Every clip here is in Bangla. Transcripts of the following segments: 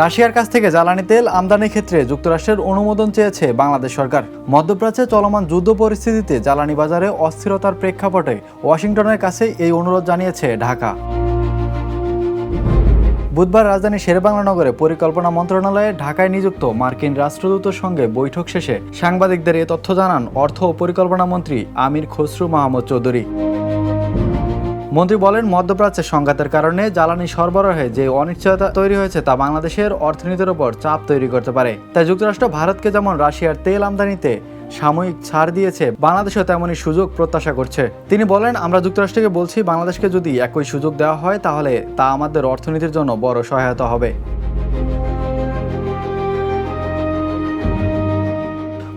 রাশিয়ার কাছ থেকে জ্বালানি তেল আমদানির ক্ষেত্রে যুক্তরাষ্ট্রের অনুমোদন চেয়েছে বাংলাদেশ সরকার। মধ্যপ্রাচ্যে চলমান যুদ্ধ পরিস্থিতিতে জ্বালানি বাজারে অস্থিরতার প্রেক্ষাপটে ওয়াশিংটনের কাছে এই অনুরোধ জানিয়েছে ঢাকা। বুধবার রাজধানী শেরেবাংলা নগরে পরিকল্পনা মন্ত্রণালয়ে ঢাকায় নিযুক্ত মার্কিন রাষ্ট্রদূতের সঙ্গে বৈঠক শেষে সাংবাদিকদের এ তথ্য জানান অর্থ ও পরিকল্পনা মন্ত্রী আমির খসরু মাহমুদ চৌধুরী। মন্ত্রী বলেন, মধ্যপ্রাচ্যে সংঘাতের কারণে জ্বালানি সরবরাহে যে অনিশ্চয়তা তৈরি হয়েছে তা বাংলাদেশের অর্থনীতির ওপর চাপ তৈরি করতে পারে। তাই যুক্তরাষ্ট্র ভারতকে যেমন রাশিয়ার তেল আমদানিতে সাময়িক ছাড় দিয়েছে, বাংলাদেশও তেমনই সুযোগ প্রত্যাশা করছে। তিনি বলেন, আমরা যুক্তরাষ্ট্রকে বলছি, বাংলাদেশকে যদি একই সুযোগ দেওয়া হয় তাহলে তা আমাদের অর্থনীতির জন্য বড় সহায়তা হবে।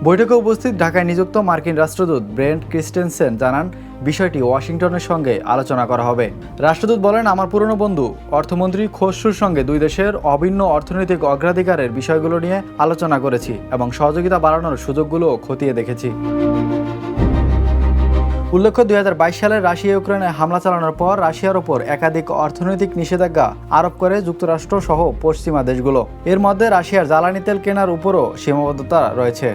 বৈঠকে উপস্থিত ঢাকায় নিযুক্ত মার্কিন রাষ্ট্রদূত ব্রেন্ট ক্রিস্টেনসেন জানান, বিষয়টি ওয়াশিংটনের সঙ্গে আলোচনা করা হবে। রাষ্ট্রদূত বলেন, আমার পুরনো বন্ধু অর্থমন্ত্রী খসরুর সঙ্গে দুই দেশের অভিন্ন অর্থনৈতিক অগ্রাধিকারের বিষয়গুলো নিয়ে আলোচনা করেছি এবং সহযোগিতা বাড়ানোর সুযোগগুলো খতিয়ে দেখেছি। উল্লেখ্য, 2022 সালে রাশিয়া ইউক্রেনে হামলা চালানোর পর রাশিয়ার ওপর একাধিক অর্থনৈতিক নিষেধাজ্ঞা আরোপ করে যুক্তরাষ্ট্র সহ পশ্চিমা দেশগুলো। এর মধ্যে রাশিয়ার জ্বালানি তেল কেনার উপরও সীমাবদ্ধতা রয়েছে।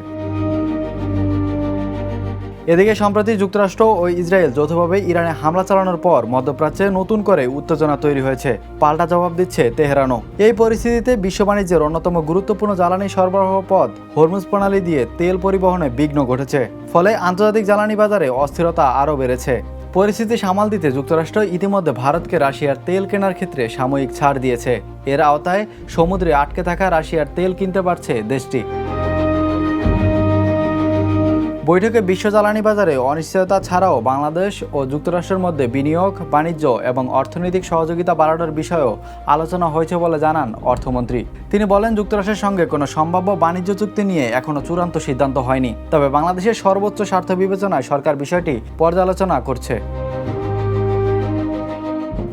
এদিকে সম্প্রতি যুক্তরাষ্ট্র ও ইসরায়েল যৌথভাবে ইরানে হামলা চালানোর পর মধ্যপ্রাচ্যে নতুন করে উত্তেজনা তৈরি হয়েছে। পাল্টা জবাব দিচ্ছে তেহরানও। এই পরিস্থিতিতে বিশ্ব বাণিজ্যের অন্যতম গুরুত্বপূর্ণ জ্বালানি সরবরাহ পথ হরমুজ প্রণালী দিয়ে তেল পরিবহনে বিঘ্ন ঘটেছে। ফলে আন্তর্জাতিক জ্বালানি বাজারে অস্থিরতা আরও বেড়েছে। পরিস্থিতি সামাল দিতে যুক্তরাষ্ট্র ইতিমধ্যে ভারতকে রাশিয়ার তেল কেনার ক্ষেত্রে সাময়িক ছাড় দিয়েছে। এর আওতায় সমুদ্রে আটকে থাকা রাশিয়ার তেল কিনতে পারছে দেশটি। বৈঠকে বিশ্ব জ্বালানি বাজারে অনিশ্চয়তা ছাড়াও বাংলাদেশ ও যুক্তরাষ্ট্রের মধ্যে বিনিয়োগ, বাণিজ্য এবং অর্থনৈতিক সহযোগিতা বাড়ানোর বিষয়েও আলোচনা হয়েছে বলে জানান অর্থমন্ত্রী। তিনি বলেন, যুক্তরাষ্ট্রের সঙ্গে কোনো সম্ভাব্য বাণিজ্য চুক্তি নিয়ে এখনও চূড়ান্ত সিদ্ধান্ত হয়নি, তবে বাংলাদেশের সর্বোচ্চ স্বার্থ বিবেচনায় সরকার বিষয়টি পর্যালোচনা করছে।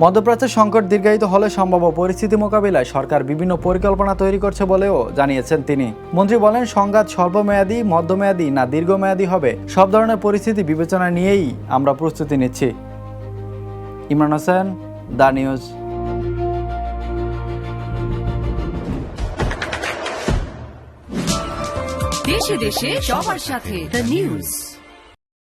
মধ্যপ্রাচ্যের সংকট দীর্ঘায়িত হলে সম্ভাব্য পরিস্থিতি মোকাবিলায় সরকার বিভিন্ন পরিকল্পনা তৈরি করছে বলেও জানিয়েছেন তিনি। মন্ত্রী বলেন, সংঘাত স্বল্পমেয়াদী, মধ্যমেয়াদী না দীর্ঘমেয়াদী হবে, সব ধরনের পরিস্থিতি বিবেচনা নিয়েই আমরা প্রস্তুতি নিচ্ছি। Imran Hossain, the news. দেশে দেশে সবার সাথে দ্য নিউজ।